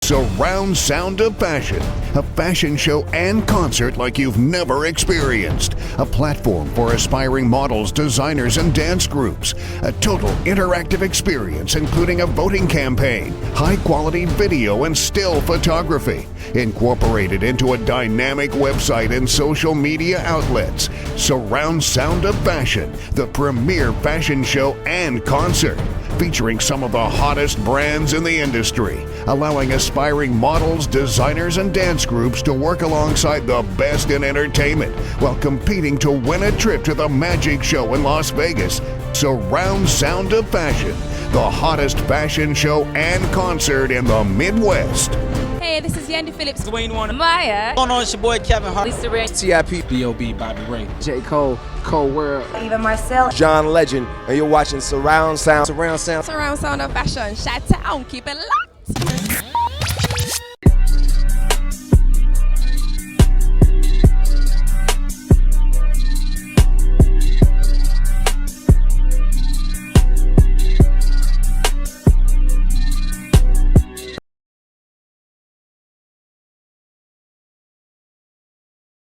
Surround Sound of Fashion, a fashion show and concert like you've never experienced. A platform for aspiring models, designers, and dance groups. A total interactive experience including a voting campaign, high-quality video and still photography, incorporated into a dynamic website and social media outlets. Surround Sound of Fashion, the premier fashion show and concert, featuring some of the hottest brands in the industry, allowing aspiring models, designers, and dance groups to work alongside the best in entertainment while competing to win a trip to the Magic Show in Las Vegas. Surround Sound of Fashion, the hottest fashion show and concert in the Midwest. Hey, this is Yandy Phillips, Dwayne Warner, Maya, going on, it's your boy Kevin Hart, Lisa Ray, TIP, B.O.B. Bobby Ray, J. Cole, Cole World, Even Marcel, John Legend, and you're watching Surround Sound. Surround Sound of Fashion. Shout out, keep it locked.